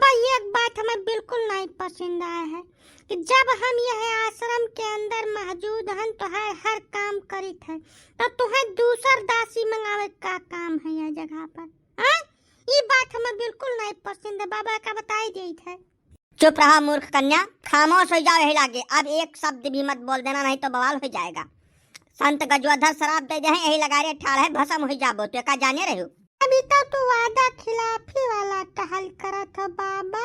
बाबा एक बात हमें बिल्कुल नहीं पसंद आया है कि जब हम यह आश्रम के अंदर मौजूद हैं तो हर काम करित है तो तुम्हें दूसर दासी मंगावे का काम है यह जगह पर। हाँ, ये बात हमें बिल्कुल नहीं पसंद है, बाबा का बताई दी है। चुप रहा मूर्ख कन्या, खामोश हो जाओ यही लागे। अब एक शब्द भी मत बोल देना, नहीं तो बवाल हो जाएगा। संत गजोधर शराब दे दे यही लगा रे ठाड़ है, भसम हो जाबो। तो का जाने रहे हो? अभी तो वादा खिलाफी वाला टहल करा था बाबा,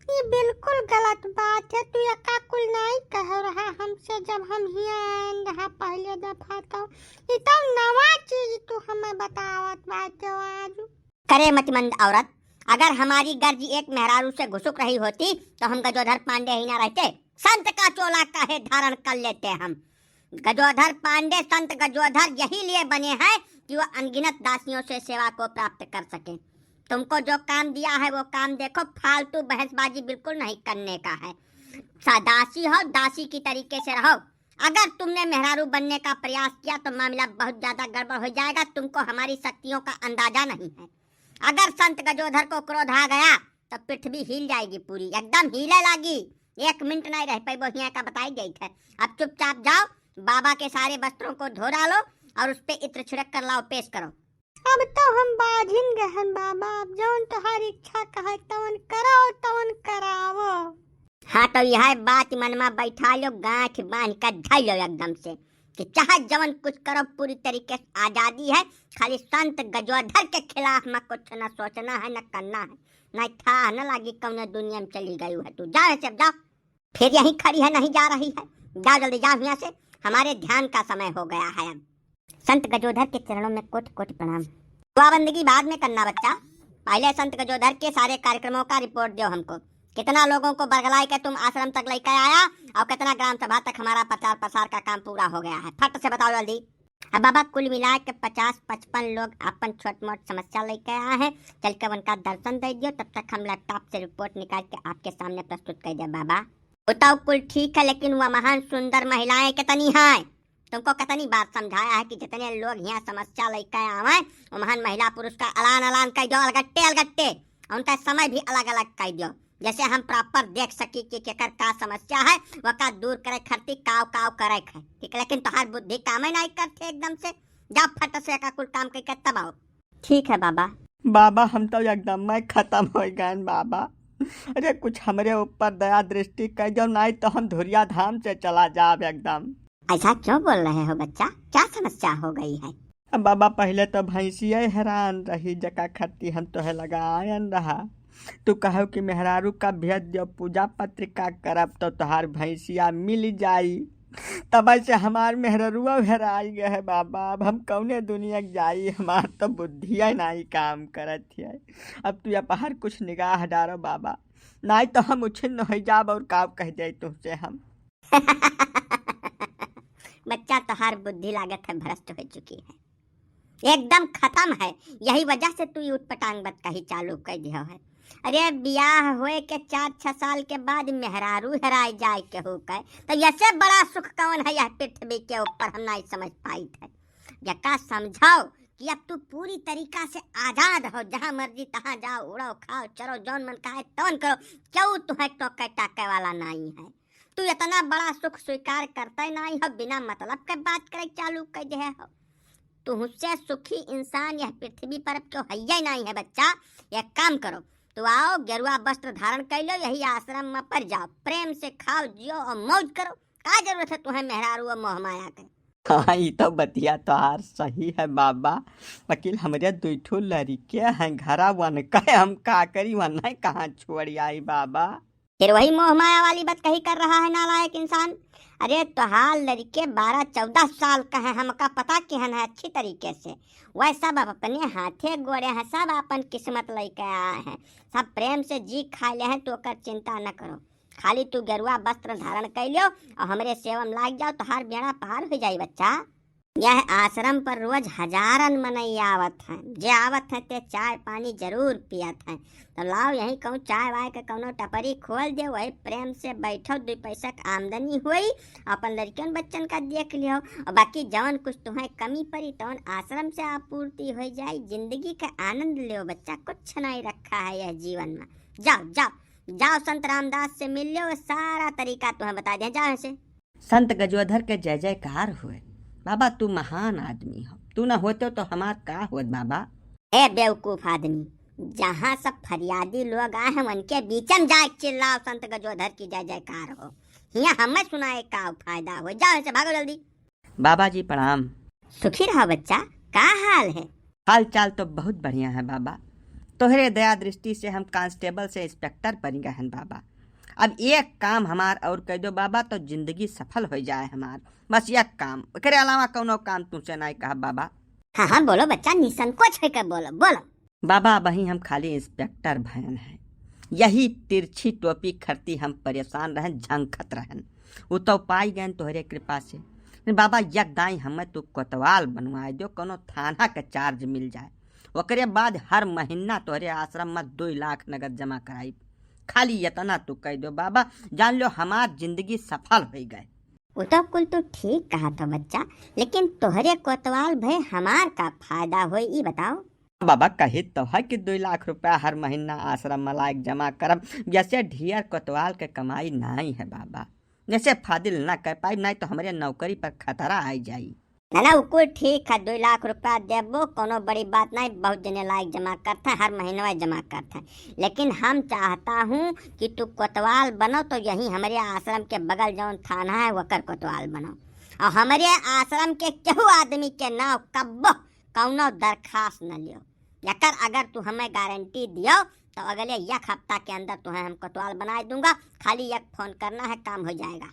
ये बिल्कुल गलत बात है। तू यका कुल नहीं कह रहा हमसे जब हम यहाँ रहा पहले दफा। तो ये तो नवा चीज तू हमें बतावत बात आज। करे मतमंद औरत, अगर हमारी गर्ज एक मेहरारू से घुसुक रही होती तो हम गजोधर पांडे ही ना रहते। संत का चोला काहे धारण कर लेते हम। गजोधर पांडे संत गजोधर यही लिए बने हैं कि वो अनगिनत दासियों से सेवा को प्राप्त कर सके। तुमको जो काम दिया है वो काम देखो, फालतू बहसबाजी बिल्कुल नहीं करने का है। दासी हो, दासी की तरीके से रहो। अगर तुमने मेहरारू बनने का प्रयास किया तो मामला बहुत ज्यादा गड़बड़ हो जाएगा। तुमको हमारी शक्तियों का अंदाजा नहीं है। अगर संत गजोधर को क्रोध आ गया तो पृथ्वी हिल जाएगी, पूरी एकदम हिले लागी। 1 मिनट नहीं रह पाई, वो यहाँ का बताई गई है। अब चुपचाप जाओ, बाबा के सारे वस्त्रों को धो डालो और उस पे इत्र छिड़क कर लाओ, पेश करो। अब तो हम बाझिन गहन बाबा, अब जौन तुम्हारी इच्छा कहे तवन करो तवन करावो। हाँ तो यह बात मन में बैठा लो, गांठ बांध कर ढाई लो एकदम से कि चाहे जवन कुछ करो, पूरी तरीके से आजादी है। खाली संत गजोधर के खिलाफ में कुछ न सोचना है न करना है, न था न लागी कौन दुनिया में चली गई है। तू जाओ ऐसे, जाओ। फिर यहीं खड़ी है, नहीं जा रही है? जाओ जल्दी, जाओ यहाँ से, हमारे ध्यान का समय हो गया है। अब संत गजोधर के चरणों में कोटि कोटि प्रणाम। दुआ बंदगी बाद में करना बच्चा, पहले संत गजोधर के सारे कार्यक्रमों का रिपोर्ट दो हमको। कितना लोगों को बरगलाई के तुम आश्रम तक लेकर आया और कितना ग्राम सभा तक हमारा प्रचार प्रसार का काम पूरा हो गया है, फट से बताओ जल्दी। अब बाबा कुल मिला के 50-55 लोग अपन छोट मोट समस्या लेकर आए हैं। चल कर उनका दर्शन दे दियो, तब तक हम लैपटॉप से रिपोर्ट निकाल के आपके सामने प्रस्तुत कर दे। बाबा बताओ, कुल ठीक है, लेकिन वह महान सुंदर महिलाएं कितनी हैं? तुमको कितनी बार समझाया है कि जितने लोग यहाँ समस्या लेकर आवे वो महान महिला पुरुष का अलान अलान कर दो, अलगट्टे अलगट्टे, उनका समय भी अलग अलग कर दो, जैसे हम प्रॉपर देख सकी कि केकर का समस्या है, वह का दूर करे खरती काव काव करे है। ठीक है, लेकिन तुम्हारी बुद्धि काम ही नहीं करते एकदम से। जब फट से का कुल काम करके तब आओ। ठीक है बाबा। बाबा हम तो एकदम में खत्म हो गए बाबा। अरे कुछ हमारे ऊपर दया दृष्टि कर दो, नहीं तो हम धुरिया धाम से चला जाब एकदम। ऐसा क्यों बोल रहे हो बच्चा, क्या समस्या हो गई है? अब बाबा पहले तो भैंसिया हैरान रही, जका खरती हम तो है लगायन रहा। तू कहो कि मेहरारू का भेद दियो, पूजा पत्रिका करब तो तुहार भैंसिया मिल जाई। तब से हमार मेहरारुआ हेराई गए है बाबा। अब हम कौने दुनिया जाई, हमार तो बुद्धिया नहीं काम करत है। अब तू बाहर कुछ निगाह डारो बाबा, नहीं तो हम उछिन्न हो जाब और काव कह दे तुमसे हम। बच्चा तोहार बुद्धि लागत है भ्रष्ट हो चुकी है, एकदम खत्म है। यही वजह से तू उठ पटांग बत कही चालू कर दिया है। अरे ब्याह हुए के 4-6 साल के बाद मेहरारू हेराई जाए के हो गए तो ऐसे बड़ा सुख कौन है यह पृथ्वी के ऊपर, हम नहीं समझ पाई थे। यका समझाओ कि अब तू पूरी तरीका से आजाद हो, जहाँ मर्जी तहाँ जाओ, उड़ो खाओ चलो, जौन मन का है तौन करो, क्यों तुम्हें टोके टाके वाला नहीं है। तू इतना बड़ा सुख स्वीकार करता ही नहीं हो, बिना मतलब के बात करे चालू कर दे हो। तुझसे सुखी इंसान यह पृथ्वी पर अब क्यों है नहीं है बच्चा। एक काम करो, तो आओ गेरुआ वस्त्र धारण कर लो, यही आश्रम में पर जाओ, प्रेम से खाओ जियो और मौज करो। क्या जरूरत है तुम्हें मेहरारू और मोह माया के? हाँ ये तो बतिया तो हार सही है बाबा। वकील हमारे दुठो लड़के हैं घरा वन कहे, हम का करी वन है कहाँ छोड़ आई बाबा। फिर वही मोह माया वाली बात कही कर रहा है नालायक इंसान। अरे तोहार लड़के 12-14 साल का है, हमका पता केहन है अच्छी तरीके से। वह सब अपने हाथे गोड़े हैं, सब अपन किस्मत लेके आए हैं, सब प्रेम से जी खा ले हैं। तो कर चिंता न करो, खाली तू गेरुआ वस्त्र धारण कर लियो और हमरे सेवम लाग जाओ, तोहार बेड़ा पार हो जाई बच्चा। यह आश्रम पर रोज हजारन मनई आवत हैं, जे आवत हैं ते चाय पानी जरूर पियत हैं। तो लाओ यहीं कहूँ चाय वाय के कौनो टपरी खोल दे, वही प्रेम से बैठो, 2 पैसा की आमदनी हुई, अपन लड़कियों बच्चन का देख लियो, और बाकी जवन कुछ तुम्हें कमी पड़ी तवन आश्रम से आपूर्ति हो जाए। जिंदगी का आनंद लियो बच्चा, कुछ नहीं रखा है यह जीवन में, जाओ जाओ जाओ, संत रामदास से मिल लो, सारा तरीका तुम्हें बता दिया, जाओ ऐसे। संत गजोधर के जय जयकार हुए। बाबा तू महान आदमी हो, तू न होते तो हमार का होत बाबा। ए बेवकूफ आदमी, जहाँ सब फरियादी लोग आए हैं उनके बीच में जाए चिल्लाओ संत गजोधर की जय जयकार हो, यहाँ हमें सुनाए का फायदा हो, जाओ ऐसे, भागो जल्दी। बाबा जी प्रणाम। सुखी रहो बच्चा, का हाल है? हाल चाल तो बहुत बढ़िया है बाबा, तोहरे दया दृष्टि से हम कांस्टेबल से इंस्पेक्टर बन गए हैं बाबा। अब एक काम हमार और कह दो बाबा तो जिंदगी सफल हो जाए हमार, बस एक काम, एकरे अलावा कोनो काम तुमसे नहीं कहा बाबा। हाँ हाँ बोलो बच्चा, निसंकोच है, बोलो बोलो। बाबा वही हम खाली इंस्पेक्टर भयन हैं, यही तिरछी टोपी खरती हम परेशान रहन, झंखत रहन, वो तो पाई गए तोहरे कृपा से। बाबा यक दाई हमें तू कोतवाल बनवाए दो, कोनो थाना के चार्ज मिल जाए, ओकरे बाद हर महीना तोहरे आश्रम में 2 लाख नगद जमा कराई, खाली इतना तू कह दो बाबा, जान लो हमार जिंदगी सफल हो गए। वो तो कुल तो ठीक कहा तो बच्चा, लेकिन तोहरे कोतवाल भय हमार का फायदा हो, ये बताओ। बाबा कही तो है कि 2 लाख रुपया हर महीना आश्रम में लायक जमा करब, जैसे ढियर कोतवाल के कमाई नहीं है बाबा, जैसे फादिल ना कर पाई, नहीं तो हमारे नौकरी पर खतरा आई जाई। ना वो ठीक है, 2 लाख रुपया देबो, कोनो बड़ी बात नहीं, बहुत जने लायक जमा करते हैं, हर महीने जमा करते हैं, लेकिन हम चाहता हूँ कि तू कोतवाल बनो तो यही हमारे आश्रम के बगल जौन थाना है वकर कोतवाल बनो, और हमारे आश्रम के केहू आदमी के नाव कब्बो कौनो दरखास्त न लियो, यकर अगर तू हमें गारंटी दियो तो अगले 1 हफ्ता के अंदर तुम्हें हम कोतवाल बना दूंगा, खाली एक फोन करना है, काम हो जाएगा।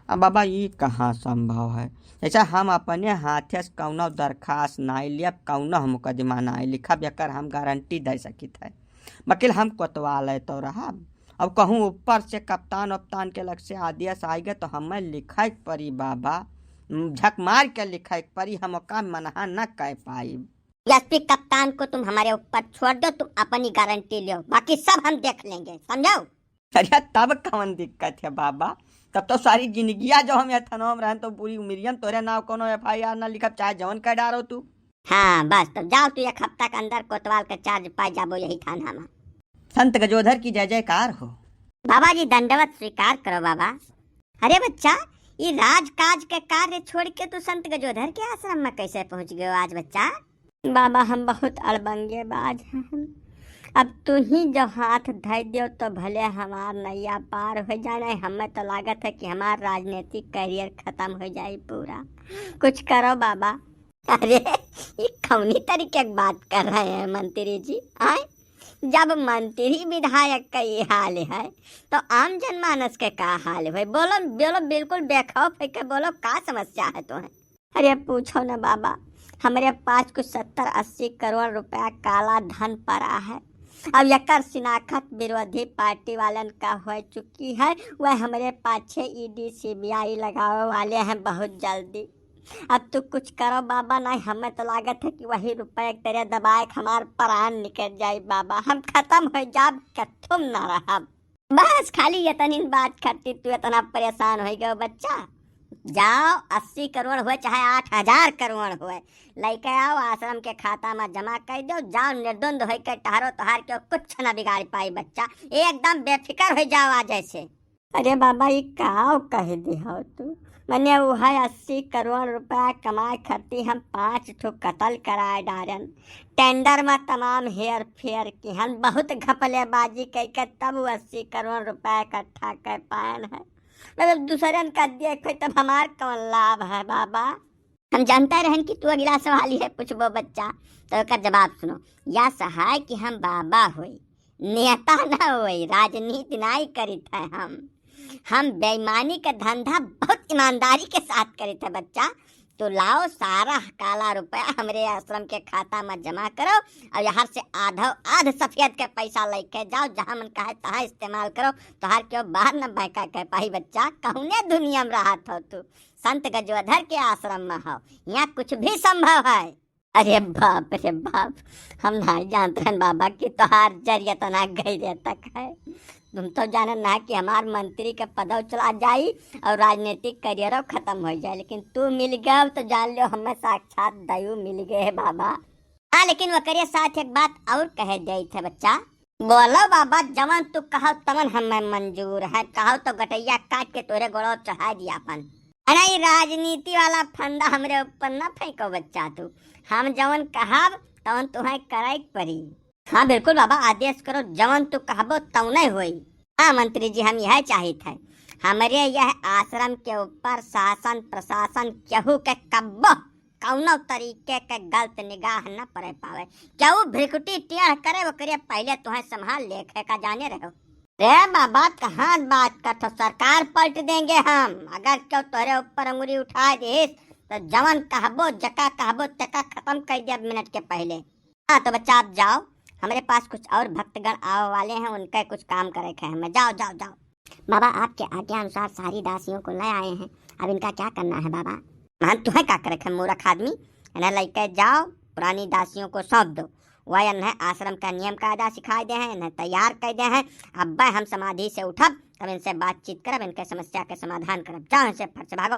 अब बाबा ये कहाँ संभव है, जैसा हम अपने हाथे से कौनो दरखास्त नहीं लियब, कौनो मुकदमा नहीं लिखब, यकर हम गारंटी दे सकित है, वकील हम कोतवाल है तो रहा। अब कहूँ ऊपर से कप्तान वप्तान के लग से आदेश आएगा तो हमें लिखे परी बाबा, झक मार के लिखे परी, हम का मना न कह पाई। एसपी कप्तान को तुम हमारे ऊपर छोड़ दो, तुम अपनी गारंटी लो, बाकी सब हम देख लेंगे, समझो। अरे तब कौन दिक्कत है बाबा, तब तो सारी जिंदगिया जो हम थाना में रहन तो पूरी उम्रियन तोरे नाव कोनो FIR न लिखब, चाहे जवन कह डारो तू। हाँ बस, तो जाओ तू 1 हफ्ता के अंदर कोतवाल का चार्ज पाई जाबो यही थाना में। संत गजोधर की जय जयकार हो। बाबा जी दंडवत स्वीकार करो बाबा। अरे बच्चा, ये राजकाज के कार्य छोड़ के तू संत गजोधर के आश्रम में कैसे पहुंच गए आज बच्चा? बाबा हम बहुत अड़बंगे बाज हैं, अब तू ही जो हाथ धर दियो तो भले हमार नैया पार हो जाए, हमें तो लागत है कि हमार राजनीतिक करियर खत्म हो जाए पूरा, कुछ करो बाबा। अरे ये कौनी तरीके की बात कर रहे हैं मंत्री जी, आए जब मंत्री विधायक का ये हाल है तो आम जनमानस के का हाल है? बोलो बोलो, बिल्कुल बेखौफ है के बोलो, का समस्या है तुम्हें? अरे पूछो ना बाबा, हमारे पास कुछ 70-80 करोड़ रुपया काला धन पड़ा है, अब यकर शिनाख्त विरोधी पार्टी वालन का हो चुकी है, वह हमारे पाछे ED CBI लगावे वाले हैं बहुत जल्दी। अब तू कुछ करो बाबा, नहीं हमें तो लागत है कि वही रुपये तेरे दबाए हमार प्राण निकल जाए बाबा, हम खत्म हो जाब के तुम न रहा। बस खाली इतनी बात करती तू इतना परेशान हो गए बच्चा। जाओ 80 करोड़ हुए चाहे 8000 करोड़ हुए, लेके आओ आश्रम के खाता में जमा कर दो, जाओ निर्द्वंद हो के टहरो, तोहार के कुछ न बिगाड़ पाई बच्चा, एकदम बेफिक्र हो जाओ आज ऐसे। अरे बाबा ये का कह दी हो तू, मैंने वो है 80 करोड़ रुपया कमाए खर्ती हम 5 ठो कत्ल कराए डारन, टेंडर में तमाम हेयर फेयर की हम बहुत घपलेबाजी करके तब 80 करोड़ रुपया इकट्ठा कर पाए हैं, मतलब दूसरन का देखे तब हमार कौन लाभ है बाबा? हम जानते रहन कि तू अगला सवाल ही है पूछबो बच्चा, तो का जवाब सुनो। या सहाय कि हम बाबा होई, नेता ना होई, राजनीति नहीं करित है, हम बेईमानी का धंधा बहुत ईमानदारी के साथ करित है बच्चा। तो लाओ सारा काला रुपया हमारे आश्रम के खाता में जमा करो, और यहाँ से आध सफेद के पैसा लेके जाओ, जहाँ मन कहे तहाँ इस्तेमाल करो, तोहार क्यों बाहर न बैका कह पाई बच्चा, कहूने दुनिया में रहा हो तू, संत गजोधर के आश्रम में हो, यहाँ कुछ भी संभव है। अरे बाप रे बाप, हम नहीं जानते हैं बाबा कि तोहार जरिया तो ना गई तक है, तुम तो जाने ना कि हमार मंत्री के पदव चला जाई और राजनीतिक करियर खत्म हो जाए, लेकिन तू मिल गया तो जान लो हमें साक्षात दयु मिल गए बाबा। हाँ लेकिन वो करिए साथ एक बात और कह दी थे बच्चा। बोलो बाबा, जवन तू कहो तमन हमें मंजूर है। कहो तो गटैया काट के तोरे गोड़ो चढ़ा दिया अपन। अरे ये राजनीति वाला फंदा हमरे ऊपर न फेंको बच्चा तू। हम जवन कहब तवन तुम्हें करे पड़ी। हाँ बिल्कुल बाबा, आदेश करो, जवन तू कहबो तवने होई। हाँ मंत्री जी, हम यह चाहते हैं हमारे यह आश्रम के ऊपर शासन प्रशासन केहू के कब्बो कौनो तरीके के गलत निगाह न पड़े पावे। केहू भ्रिकुटी टेढ़ करे वो करे पहले तुम्हें संभाल लेखे का जाने रहो। रे बाबा, कहाँ बात कर, सरकार पलट देंगे हम। अगर क्यों तोरे ऊपर अंगुली उठा दे तो जवन कहबो जका कहबो तका खत्म कर दिया मिनट के पहले। हाँ तो बच्चा आप जाओ, हमारे पास कुछ और भक्तगण आने वाले हैं, उनका कुछ काम करे हैं हमें। जाओ जाओ जाओ। बाबा आपके आज्ञा अनुसार सारी दासियों को ले आए हैं, अब इनका क्या करना है बाबा? मान तुम्हें क्या करे मूर्ख आदमी, इन्हें लेके जाओ, पुरानी दासियों को सौंप दो। वह इन्हें आश्रम का नियम कायदा सिखाए दे हैं, इन्हें तैयार कर दे हैं। अब हम समाधि से उठब तब इनसे बातचीत करब, इनके समस्या के समाधान करब। जाओ इनसे फट से भागो।